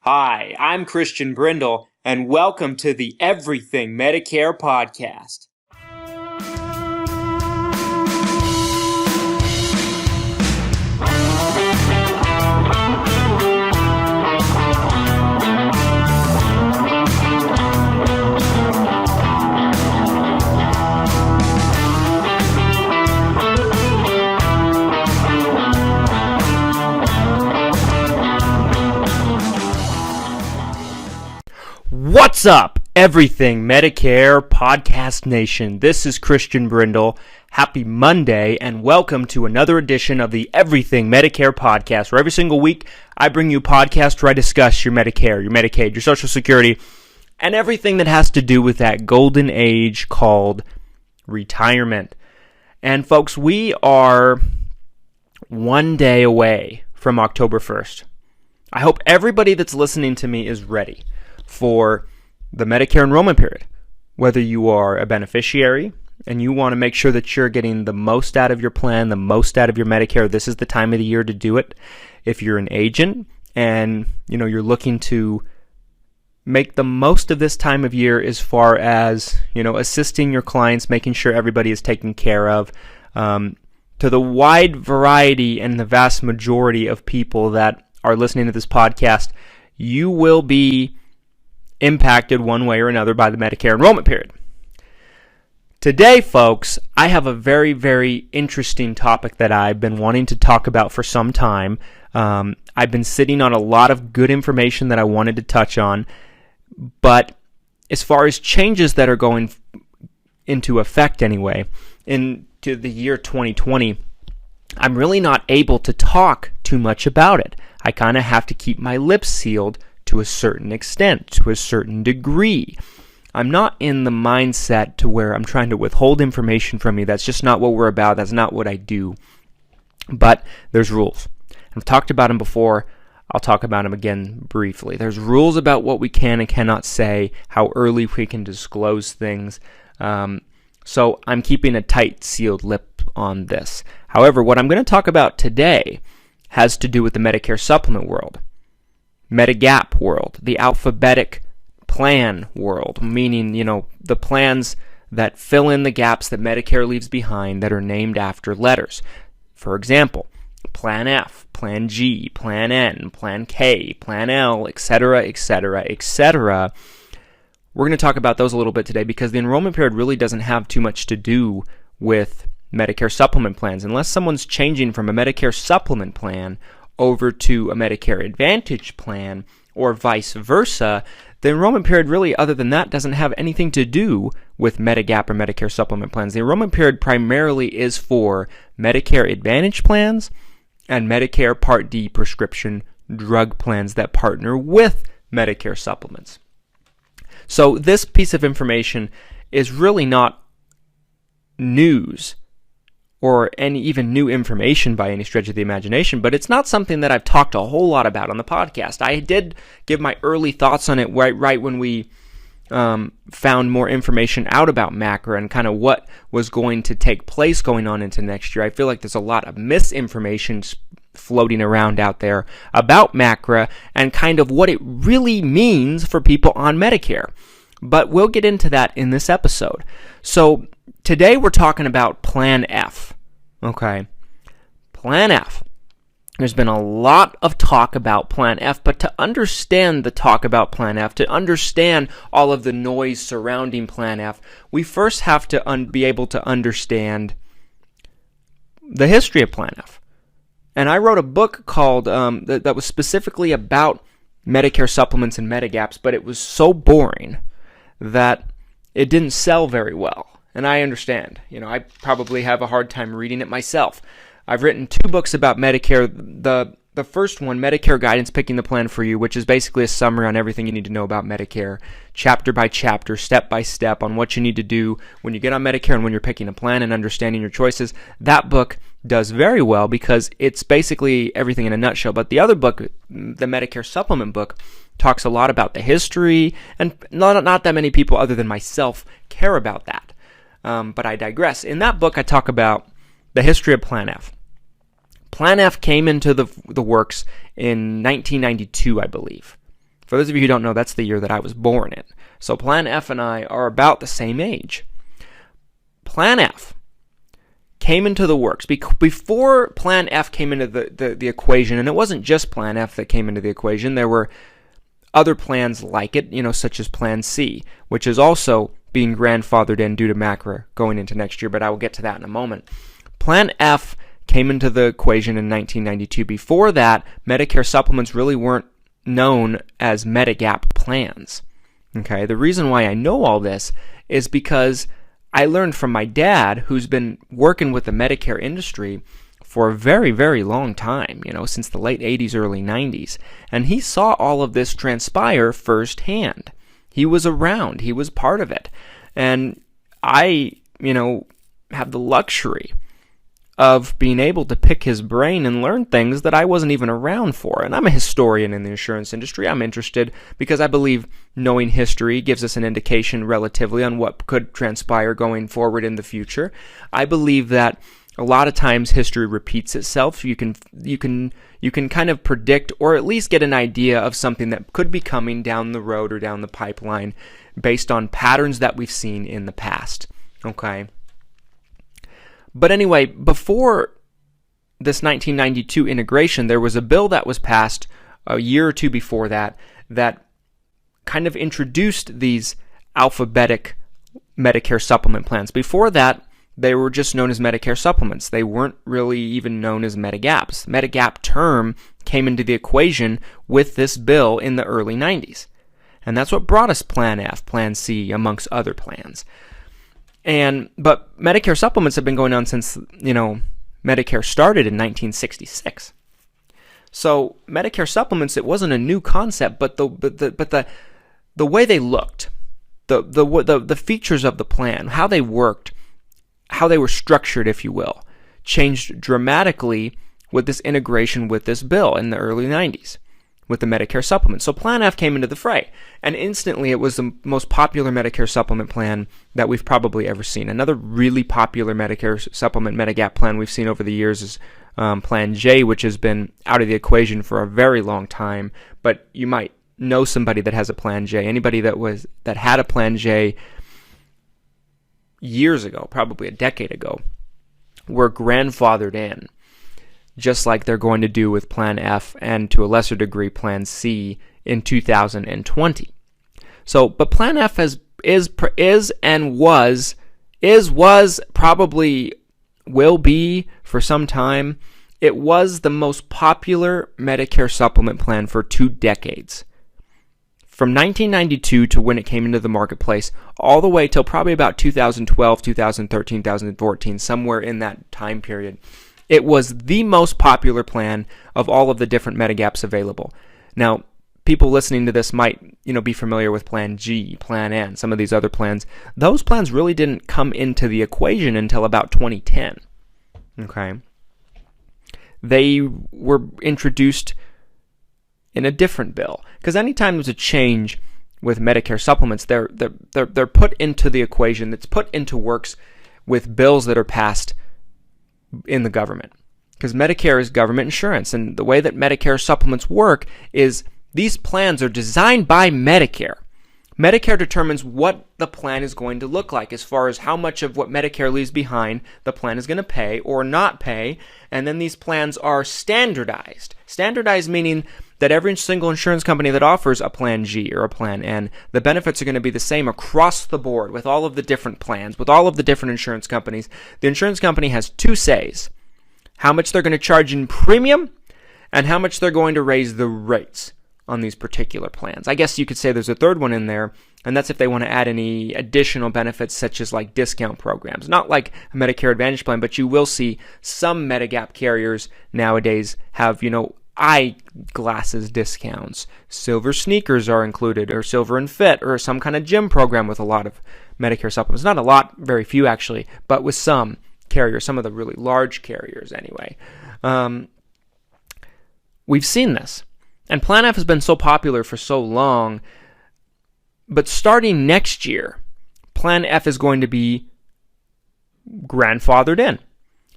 Hi, I'm Christian Brindle, and welcome to the Everything Medicare Podcast. What's up, Everything Medicare Podcast Nation? This is Christian Brindle. Happy Monday, and welcome to another edition of the Everything Medicare Podcast, where every single week I bring you podcasts where I discuss your Medicare, your Medicaid, your Social Security, and everything that has to do with that golden age called retirement. And folks, we are one day away from October 1st. I hope everybody that's listening to me is ready for the Medicare enrollment period. Whether you are a beneficiary and you want to make sure that you're getting the most out of your plan, the most out of your Medicare, this is the time of the year to do it. If you're an agent and you're looking to make the most of this time of year as far as assisting your clients, making sure everybody is taken care of, to the wide variety and the vast majority of people that are listening to this podcast, you will be impacted one way or another by the Medicare enrollment period. Today, folks, I have a very, very interesting topic that I've been wanting to talk about for some time. I've been sitting on a lot of good information that I wanted to touch on, but as far as changes that are going into effect anyway, into the year 2020, I'm really not able to talk too much about it. I kind of have to keep my lips sealed to a certain extent, to a certain degree. I'm not in the mindset to where I'm trying to withhold information from you. That's just not what we're about. That's not what I do. But there's rules. I've talked about them before. I'll talk about them again briefly. There's rules about what we can and cannot say, how early we can disclose things. So I'm keeping a tight, sealed lip on this. However, what I'm going to talk about today has to do with the Medicare supplement world. Medigap world, the alphabetic plan world, meaning, the plans that fill in the gaps that Medicare leaves behind that are named after letters. For example, Plan F, Plan G, Plan N, Plan K, Plan L, etc., etc., etc. We're going to talk about those a little bit today because the enrollment period really doesn't have too much to do with Medicare supplement plans. Unless someone's changing from a Medicare supplement plan over to a Medicare Advantage plan or vice versa, the enrollment period really, other than that, doesn't have anything to do with Medigap or Medicare supplement plans. The enrollment period primarily is for Medicare Advantage plans and Medicare Part D prescription drug plans that partner with Medicare supplements. So this piece of information is really not news or any even new information by any stretch of the imagination, but it's not something that I've talked a whole lot about on the podcast. I did give my early thoughts on it right when we found more information out about MACRA and kind of what was going to take place going on into next year. I feel like there's a lot of misinformation floating around out there about MACRA and kind of what it really means for people on Medicare. But we'll get into that in this episode. So today we're talking about Plan F. Okay, Plan F. There's been a lot of talk about Plan F, but to understand the talk about Plan F, to understand all of the noise surrounding Plan F, we first have to be able to understand the history of Plan F. And I wrote a book called that was specifically about Medicare supplements and Medigaps, but it was so boring that it didn't sell very well. And I understand. I probably have a hard time reading it myself. I've written 2 books about Medicare. The first one, Medicare Guidance, Picking the Plan for You, which is basically a summary on everything you need to know about Medicare, chapter by chapter, step by step, on what you need to do when you get on Medicare and when you're picking a plan and understanding your choices. That book does very well because it's basically everything in a nutshell. But the other book, the Medicare Supplement book, talks a lot about the history, and not that many people other than myself care about that. But I digress. In that book, I talk about the history of Plan F. Plan F came into the works in 1992, I believe. For those of you who don't know, that's the year that I was born in. So Plan F and I are about the same age. Plan F came into the works before Plan F came into the equation, and it wasn't just Plan F that came into the equation. There were other plans like it, such as Plan C, which is also being grandfathered in due to MACRA going into next year, but I will get to that in a moment. Plan F came into the equation in 1992. Before that, Medicare supplements really weren't known as Medigap plans. Okay, the reason why I know all this is because I learned from my dad, who's been working with the Medicare industry for a very, very long time, since the late 80s, early 90s. And he saw all of this transpire firsthand. He was around. He was part of it. And I, have the luxury of being able to pick his brain and learn things that I wasn't even around for. And I'm a historian in the insurance industry. I'm interested because I believe knowing history gives us an indication relatively on what could transpire going forward in the future. I believe that a lot of times history repeats itself. You can kind of predict or at least get an idea of something that could be coming down the road or down the pipeline based on patterns that we've seen in the past. Okay. But anyway, before this 1992 integration, there was a bill that was passed a year or two before that kind of introduced these alphabetic Medicare supplement plans. Before that, they were just known as Medicare supplements. They weren't really even known as Medigaps. Medigap term came into the equation with this bill in the early 90s. And that's what brought us Plan F, Plan C, amongst other plans. But Medicare supplements have been going on since, Medicare started in 1966. So Medicare supplements, it wasn't a new concept, but the way they looked, the features of the plan, how they worked, how they were structured, if you will, changed dramatically with this integration with this bill in the early 90s. With the Medicare supplement. So Plan F came into the fray, and instantly it was the most popular Medicare supplement plan that we've probably ever seen. Another really popular Medicare supplement Medigap plan we've seen over the years is Plan J, which has been out of the equation for a very long time, but you might know somebody that has a Plan J. Anybody that had a Plan J years ago, probably a decade ago, were grandfathered in, just like they're going to do with Plan F and to a lesser degree Plan C in 2020. So, but Plan F probably will be for some time. It was the most popular Medicare supplement plan for 2 decades. From 1992 to when it came into the marketplace, all the way till probably about 2012, 2013, 2014, somewhere in that time period. It was the most popular plan of all of the different Medigaps available. Now, people listening to this might, be familiar with Plan G, Plan N, some of these other plans. Those plans really didn't come into the equation until about 2010. Okay? They were introduced in a different bill. Because anytime there's a change with Medicare supplements, they're put into the equation. It's put into works with bills that are passed in the government, because Medicare is government insurance, and the way that Medicare supplements work is these plans are designed by Medicare. Medicare determines what the plan is going to look like as far as how much of what Medicare leaves behind the plan is going to pay or not pay, and then these plans are standardized. Standardized meaning that every single insurance company that offers a Plan G or a Plan N, the benefits are going to be the same across the board with all of the different plans, with all of the different insurance companies. The insurance company has 2 says: how much they're going to charge in premium and how much they're going to raise the rates on these particular plans. I guess you could say there's a third one in there, and that's if they want to add any additional benefits such as like discount programs. Not like a Medicare Advantage plan, but you will see some Medigap carriers nowadays have, eyeglasses discounts. Silver sneakers are included, or Silver and Fit, or some kind of gym program with a lot of Medicare supplements. Not a lot, very few actually, but with some carriers, some of the really large carriers anyway. We've seen this. And Plan F has been so popular for so long, but starting next year, Plan F is going to be grandfathered in.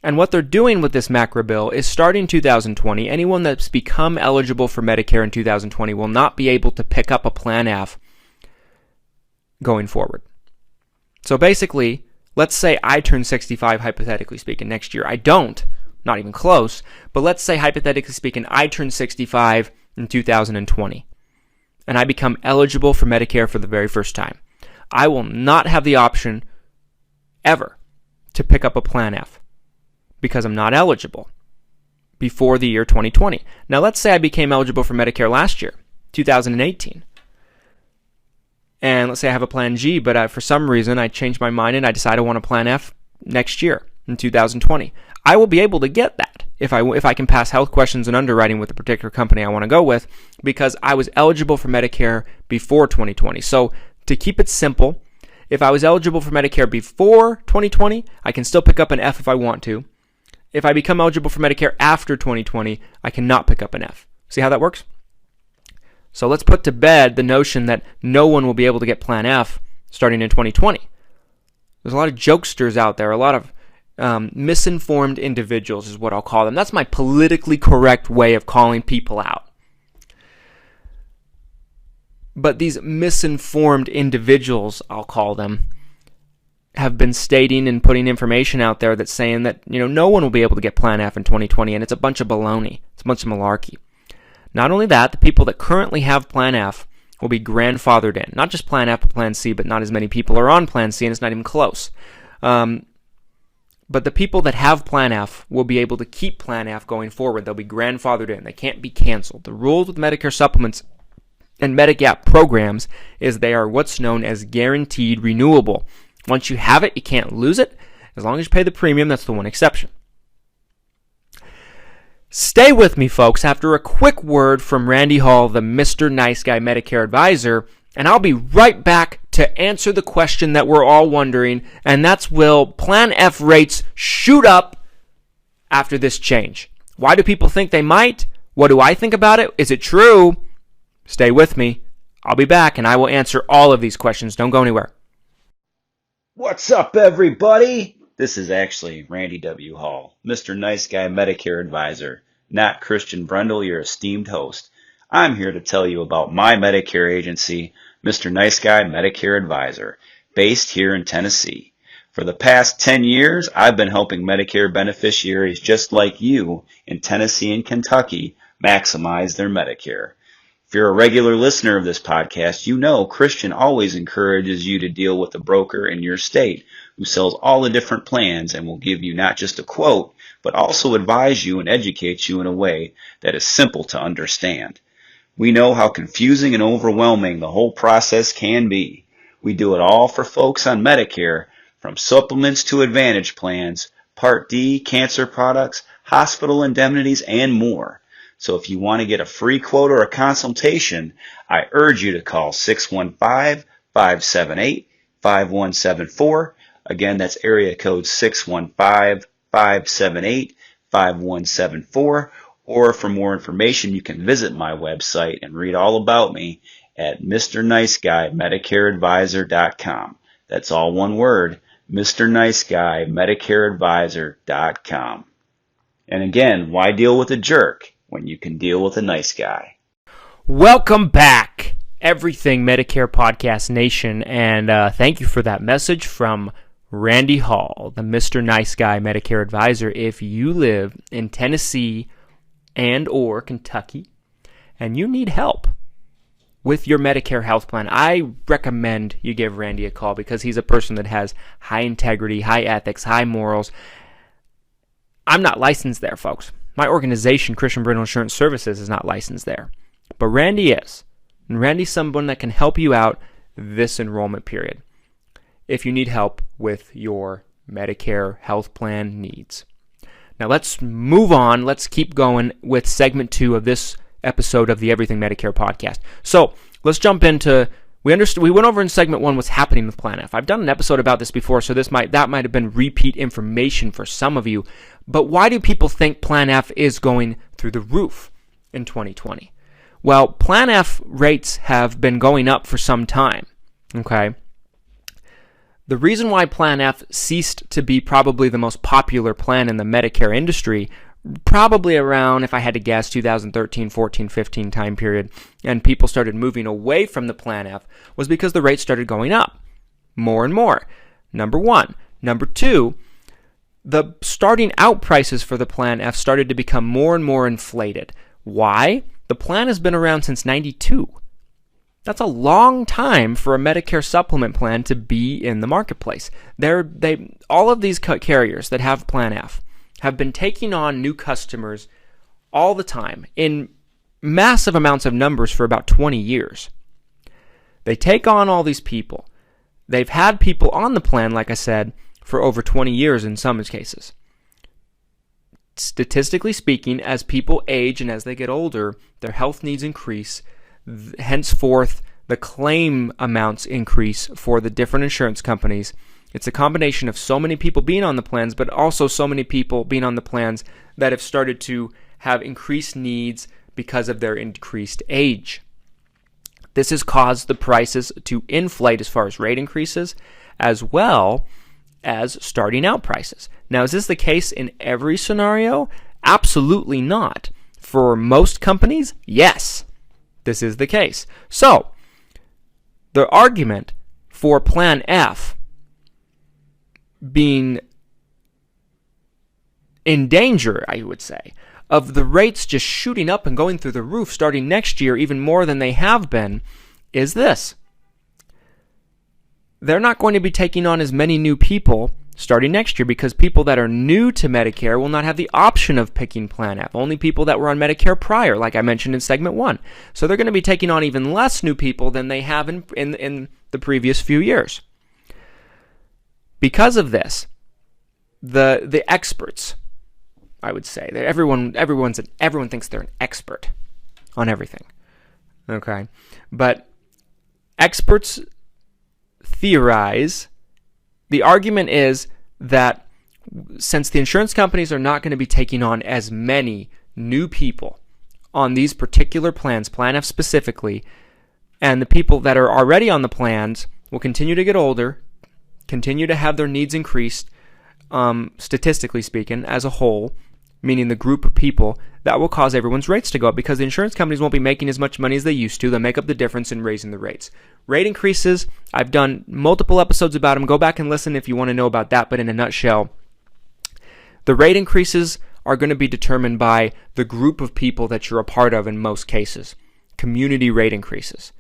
And what they're doing with this macro bill is starting 2020, anyone that's become eligible for Medicare in 2020 will not be able to pick up a Plan F going forward. So basically, let's say I turn 65, hypothetically speaking, next year. I don't, not even close, but let's say, hypothetically speaking, I turn 65 in 2020, and I become eligible for Medicare for the very first time. I will not have the option ever to pick up a Plan F because I'm not eligible before the year 2020. Now, let's say I became eligible for Medicare last year, 2018. And let's say I have a Plan G, but for some reason I changed my mind and I decide I want a Plan F next year in 2020. I will be able to get that if I can pass health questions and underwriting with the particular company I want to go with, because I was eligible for Medicare before 2020. So to keep it simple, if I was eligible for Medicare before 2020, I can still pick up an F if I want to. If I become eligible for Medicare after 2020, I cannot pick up an F. See how that works? So let's put to bed the notion that no one will be able to get Plan F starting in 2020. There's a lot of jokesters out there, a lot of misinformed individuals is what I'll call them. That's my politically correct way of calling people out. But these misinformed individuals, I'll call them, have been stating and putting information out there that's saying that, no one will be able to get Plan F in 2020, and it's a bunch of baloney. It's a bunch of malarkey. Not only that, the people that currently have Plan F will be grandfathered in. Not just Plan F, but Plan C, but not as many people are on Plan C, and it's not even close. But the people that have Plan F will be able to keep Plan F going forward. They'll be grandfathered in. They can't be canceled. The rules with Medicare supplements and Medigap programs is they are what's known as guaranteed renewable. Once you have it, you can't lose it. As long as you pay the premium, that's the one exception. Stay with me, folks, after a quick word from Randy Hall, the Mr. Nice Guy Medicare advisor, and I'll be right back to answer the question that we're all wondering, and that's, will Plan F rates shoot up after this change? Why do people think they might? What do I think about it? Is it true? Stay with me. I'll be back, and I will answer all of these questions. Don't go anywhere. What's up, everybody? This is actually Randy W. Hall, Mr. Nice Guy Medicare Advisor, not Christian Brindle, your esteemed host. I'm here to tell you about my Medicare agency, Mr. Nice Guy Medicare Advisor, based here in Tennessee. For the past 10 years, I've been helping Medicare beneficiaries just like you in Tennessee and Kentucky maximize their Medicare. If you're a regular listener of this podcast, you know Christian always encourages you to deal with a broker in your state who sells all the different plans and will give you not just a quote, but also advise you and educate you in a way that is simple to understand. We know how confusing and overwhelming the whole process can be. We do it all for folks on Medicare, from supplements to Advantage plans, Part D, cancer products, hospital indemnities, and more. So if you want to get a free quote or a consultation, I urge you to call 615-578-5174. Again, that's area code 615-578-5174. Or for more information, you can visit my website and read all about me at MrNiceGuyMedicareAdvisor.com. That's all one word, MrNiceGuyMedicareAdvisor.com. And again, why deal with a jerk when you can deal with a nice guy? Welcome back, Everything Medicare Podcast Nation, and thank you for that message from Randy Hall, the Mr. Nice Guy Medicare Advisor. If you live in Tennessee and or Kentucky and you need help with your Medicare health plan, I recommend you give Randy a call, because he's a person that has high integrity, high ethics, high morals. I'm not licensed there, folks. My organization, Christian Brindle Insurance Services, is not licensed there. But Randy is. And Randy's someone that can help you out this enrollment period if you need help with your Medicare health plan needs. Now let's move on. Let's keep going with segment 2 of this episode of the Everything Medicare Podcast. So let's jump into, we went over in segment 1 what's happening with Plan F. I've done an episode about this before, so that might have been repeat information for some of you. But why do people think Plan F is going through the roof in 2020? Well, Plan F rates have been going up for some time. Okay. The reason why Plan F ceased to be probably the most popular plan in the Medicare industry, probably around, if I had to guess, 2013, 14, 15 time period, and people started moving away from the Plan F, was because the rates started going up more and more. Number one. Number two, the starting out prices for the Plan F started to become more and more inflated. Why? The plan has been around since 92. That's a long time for a Medicare supplement plan to be in the marketplace. All of these carriers that have Plan F have been taking on new customers all the time in massive amounts of numbers for about 20 years. They take on all these people. They've had people on the plan, like I said, for over 20 years in some cases. Statistically speaking, as people age and as they get older, their health needs increase. Henceforth, the claim amounts increase for the different insurance companies. It's a combination of so many people being on the plans, but also so many people being on the plans that have started to have increased needs because of their increased age. This has caused the prices to inflate as far as rate increases, as well as starting out prices. Now, is this the case in every scenario? Absolutely not. For most companies, yes, this is the case. So, the argument for Plan F being in danger, I would say, of the rates just shooting up and going through the roof starting next year, even more than they have been, is this. They're not going to be taking on as many new people starting next year because people that are new to Medicare will not have the option of picking Plan F. Only people that were on Medicare prior, like I mentioned in segment 1. So they're going to be taking on even less new people than they have in the previous few years. Because of this, the experts, I would say, everyone thinks they're an expert on everything. Okay? But experts theorize, the argument is that since the insurance companies are not going to be taking on as many new people on these particular plans, Plan F specifically, and the people that are already on the plans will continue to get older, continue to have their needs increased, statistically speaking, as a whole, meaning the group of people, that will cause everyone's rates to go up because the insurance companies won't be making as much money as they used to. They'll make up the difference in raising the rates. Rate increases, I've done multiple episodes about them. Go back and listen if you want to know about that, but in a nutshell, the rate increases are going to be determined by the group of people that you're a part of in most cases. Community rate increases.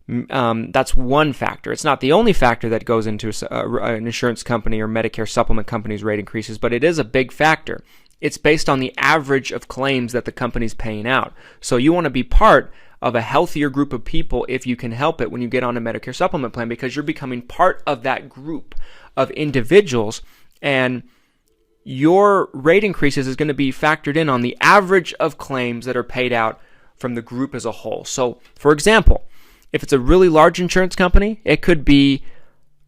That's one factor. It's not the only factor that goes into an insurance company or Medicare supplement company's rate increases, but it is a big factor. It's based on the average of claims that the company's paying out. So you want to be part of a healthier group of people if you can help it when you get on a Medicare supplement plan because you're becoming part of that group of individuals and your rate increases is going to be factored in on the average of claims that are paid out from the group as a whole. So, for example, if it's a really large insurance company, it could be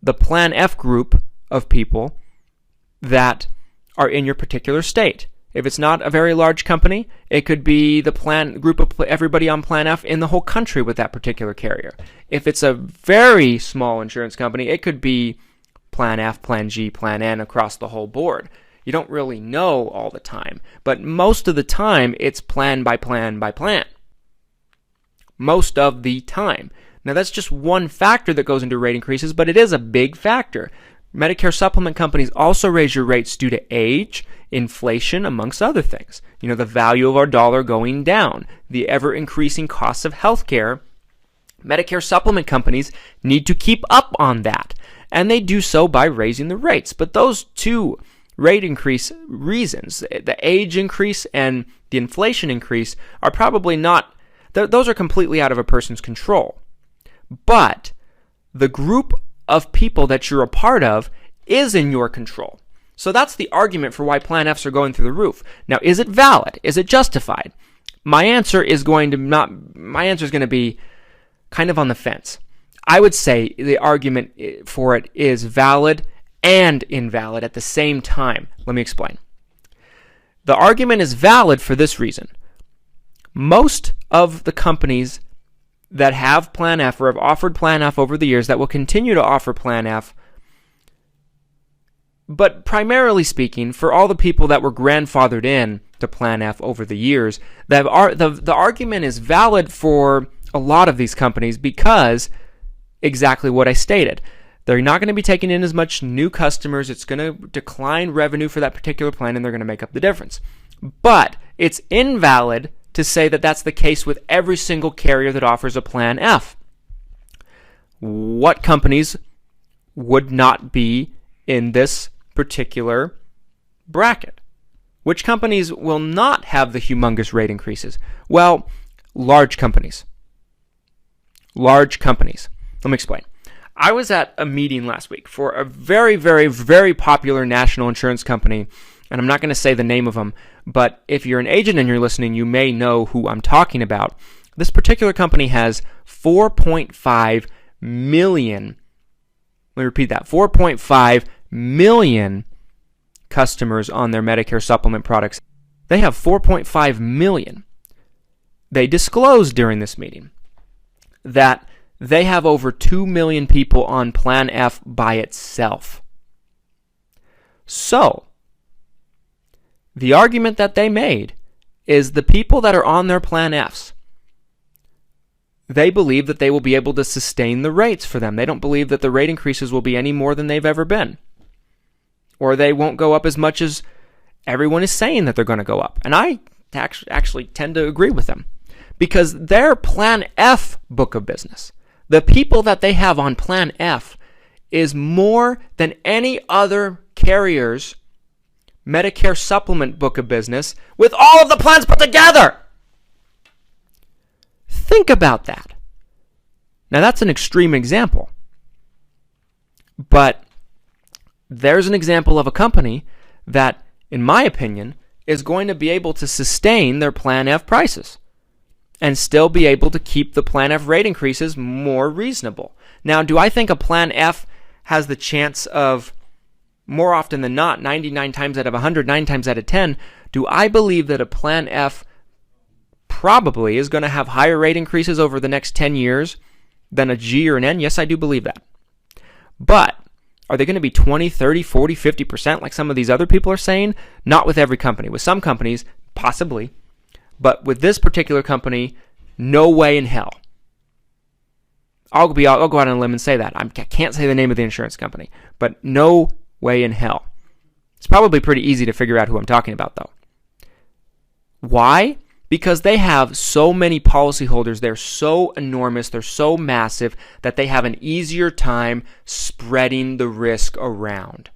the Plan F group of people that are in your particular state. If it's not a very large company, it could be the plan group of everybody on Plan F in the whole country with that particular carrier. If it's a very small insurance company, it could be Plan F, Plan G, Plan N across the whole board. You don't really know all the time, but most of the time it's plan by plan by plan. Most of the time. Now that's just one factor that goes into rate increases, but it is a big factor. Medicare supplement companies also raise your rates due to age, inflation, amongst other things. You know, the value of our dollar going down, the ever-increasing costs of healthcare. Medicare supplement companies need to keep up on that, and they do so by raising the rates. But those two rate increase reasons, the age increase and the inflation increase, are probably not, those are completely out of a person's control. But the group of people that you're a part of is in your control. So that's the argument for why Plan Fs are going through the roof. Now, is it valid? Is it justified? My answer is going to be kind of on the fence. I would say the argument for it is valid and invalid at the same time. Let me explain. The argument is valid for this reason. Most of the companies that have Plan F or have offered Plan F over the years that will continue to offer Plan F But primarily speaking, for all the people that were grandfathered in to Plan F over the years, the argument is valid for a lot of these companies because exactly what I stated. They're not going to be taking in as much new customers. It's going to decline revenue for that particular plan, and they're going to make up the difference. But it's invalid to say that that's the case with every single carrier that offers a Plan F. What companies would not be in this particular bracket? Which companies will not have the humongous rate increases? Well, large companies. Large companies. Let me explain. I was at a meeting last week for a very, very, very popular national insurance company, and I'm not going to say the name of them, but if you're an agent and you're listening, you may know who I'm talking about. This particular company has 4.5 million, let me repeat that, 4.5 million customers on their Medicare supplement products. They have 4.5 million. They disclosed during this meeting that they have over 2 million people on Plan F by itself. So, the argument that they made is the people that are on their Plan Fs, they believe that they will be able to sustain the rates for them. They don't believe that the rate increases will be any more than they've ever been. Or they won't go up as much as everyone is saying that they're going to go up. And I actually tend to agree with them. Because their Plan F book of business, the people that they have on Plan F, is more than any other carrier's Medicare supplement book of business with all of the plans put together. Think about that. Now that's an extreme example. But there's an example of a company that, in my opinion, is going to be able to sustain their Plan F prices and still be able to keep the Plan F rate increases more reasonable. Now, do I think a Plan F has the chance of, more often than not, 99 times out of 100, 9 times out of 10, do I believe that a Plan F probably is going to have higher rate increases over the next 10 years than a G or an N? Yes, I do believe that. But are they going to be 20, 30, 40, 50% like some of these other people are saying? Not with every company. With some companies, possibly. But with this particular company, no way in hell. I'll go out on a limb and say that. I can't say the name of the insurance company, but no way in hell. It's probably pretty easy to figure out who I'm talking about, though. Why? Because they have so many policyholders. They're so enormous. They're so massive that they have an easier time spreading the risk around.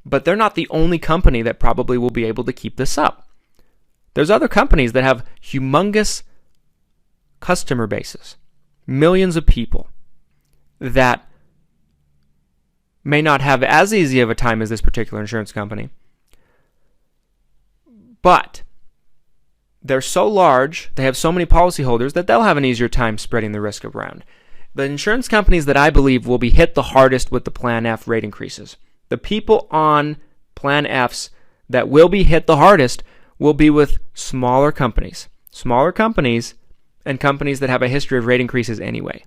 But they're not the only company that probably will be able to keep this up. There's other companies that have humongous customer bases, millions of people, that may not have as easy of a time as this particular insurance company. But they're so large, they have so many policyholders that they'll have an easier time spreading the risk around. The insurance companies that I believe will be hit the hardest with the Plan F rate increases, the people on Plan Fs that will be hit the hardest will be with smaller companies and companies that have a history of rate increases anyway.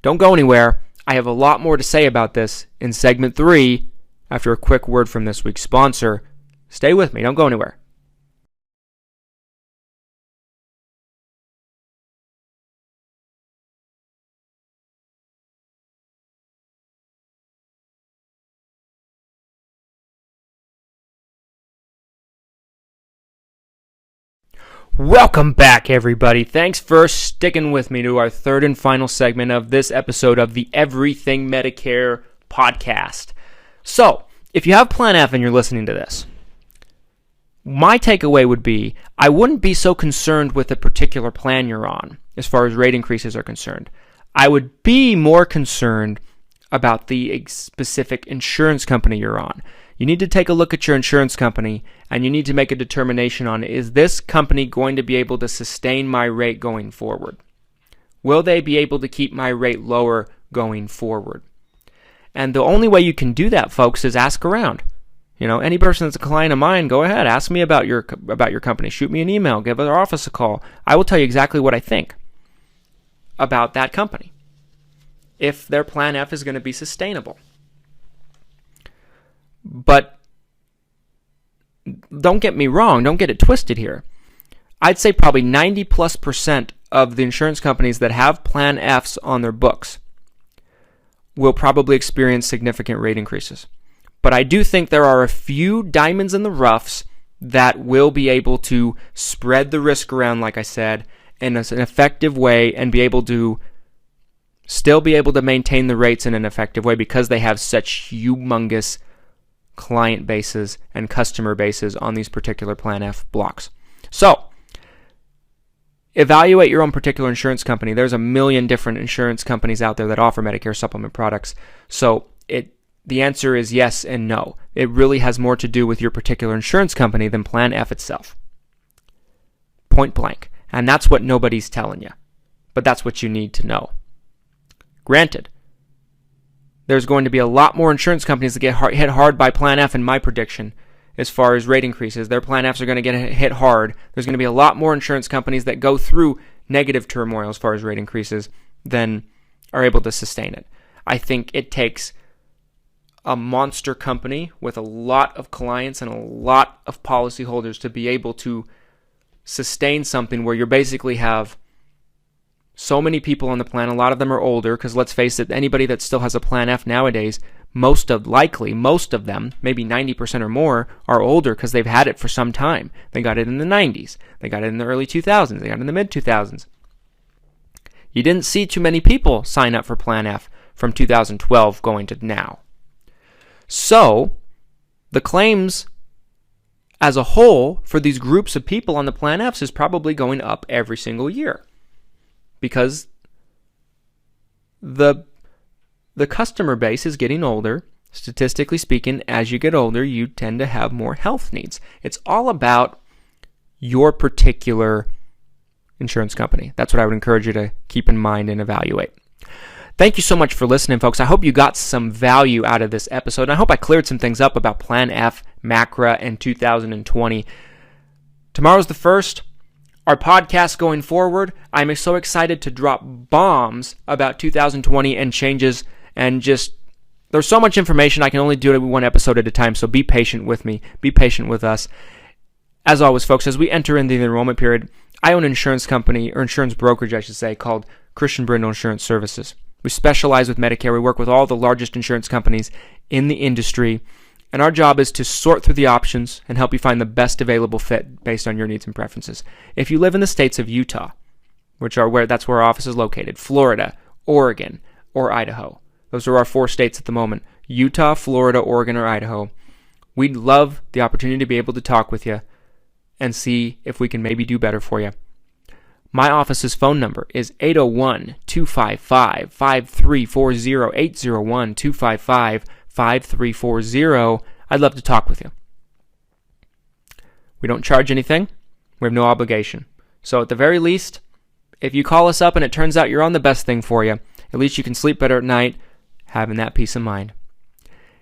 Don't go anywhere. I have a lot more to say about this in segment 3 after a quick word from this week's sponsor. Stay with me. Don't go anywhere. Welcome back, everybody. Thanks for sticking with me to our third and final segment of this episode of the Everything Medicare Podcast. So, if you have Plan F and you're listening to this, my takeaway would be I wouldn't be so concerned with the particular plan you're on as far as rate increases are concerned. I would be more concerned about the specific insurance company you're on. You need to take a look at your insurance company and you need to make a determination on, is this company going to be able to sustain my rate going forward? Will they be able to keep my rate lower going forward? And the only way you can do that, folks, is ask around. You know, any person that's a client of mine, go ahead, ask me about your company. Shoot me an email, give our office a call. I will tell you exactly what I think about that company. if their Plan F is going to be sustainable. But don't get me wrong, don't get it twisted here. I'd say probably 90+% of the insurance companies that have Plan Fs on their books will probably experience significant rate increases. But I do think there are a few diamonds in the roughs that will be able to spread the risk around, like I said, in an effective way and still be able to maintain the rates in an effective way because they have such humongous client bases and customer bases on these particular Plan F blocks. So, evaluate your own particular insurance company. There's a million different insurance companies out there that offer Medicare supplement products. So, the answer is yes and no. It really has more to do with your particular insurance company than Plan F itself. Point blank. And that's what nobody's telling you. But that's what you need to know. Granted, there's going to be a lot more insurance companies that get hit hard by Plan F in my prediction as far as rate increases. Their Plan Fs are going to get hit hard. There's going to be a lot more insurance companies that go through negative turmoil as far as rate increases than are able to sustain it. I think it takes a monster company with a lot of clients and a lot of policyholders to be able to sustain something where you basically have so many people on the plan. A lot of them are older because let's face it, anybody that still has a Plan F nowadays, most of them, maybe 90% or more, are older because they've had it for some time. They got it in the 90s. They got it in the early 2000s. They got it in the mid 2000s. You didn't see too many people sign up for Plan F from 2012 going to now. So, the claims as a whole for these groups of people on the Plan Fs is probably going up every single year because the customer base is getting older. Statistically speaking, as you get older, you tend to have more health needs. It's all about your particular insurance company. That's what I would encourage you to keep in mind and evaluate. Thank you so much for listening, folks. I hope you got some value out of this episode, and I hope I cleared some things up about Plan F, MACRA, and 2020. Tomorrow's the 1st. Our podcast going forward, I'm so excited to drop bombs about 2020 and changes, and there's so much information. I can only do it one episode at a time, so be patient with me. Be patient with us. As always, folks, as we enter into the enrollment period, I own an insurance company, or insurance brokerage, I should say, called Christian Brindle Insurance Services. We specialize with Medicare. We work with all the largest insurance companies in the industry, and our job is to sort through the options and help you find the best available fit based on your needs and preferences. If you live in the states of Utah, that's where our office is located, Florida, Oregon, or Idaho. Those are our 4 states at the moment: Utah, Florida, Oregon, or Idaho. We'd love the opportunity to be able to talk with you and see if we can maybe do better for you. My office's phone number is 801-255-5340, 801-255-5340. I'd love to talk with you. We don't charge anything. We have no obligation. So at the very least, if you call us up and it turns out you're on the best thing for you, at least you can sleep better at night having that peace of mind.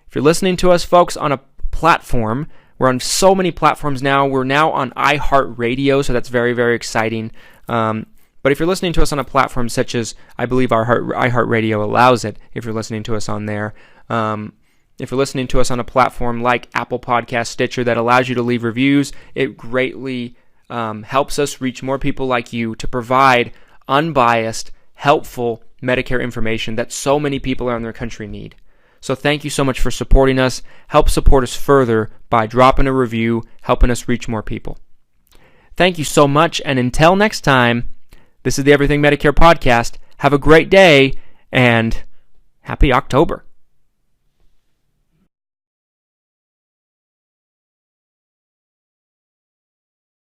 If you're listening to us, folks, on a platform, we're on so many platforms now. We're now on iHeartRadio, so that's very, very exciting. But if you're listening to us on a platform such as, I believe iHeartRadio allows it, if you're listening to us on there, if you're listening to us on a platform like Apple Podcast, Stitcher, that allows you to leave reviews, it greatly helps us reach more people like you to provide unbiased, helpful Medicare information that so many people around their country need. So thank you so much for supporting us. Help support us further by dropping a review, helping us reach more people. Thank you so much, and until next time, this is the Everything Medicare Podcast. Have a great day, and happy October.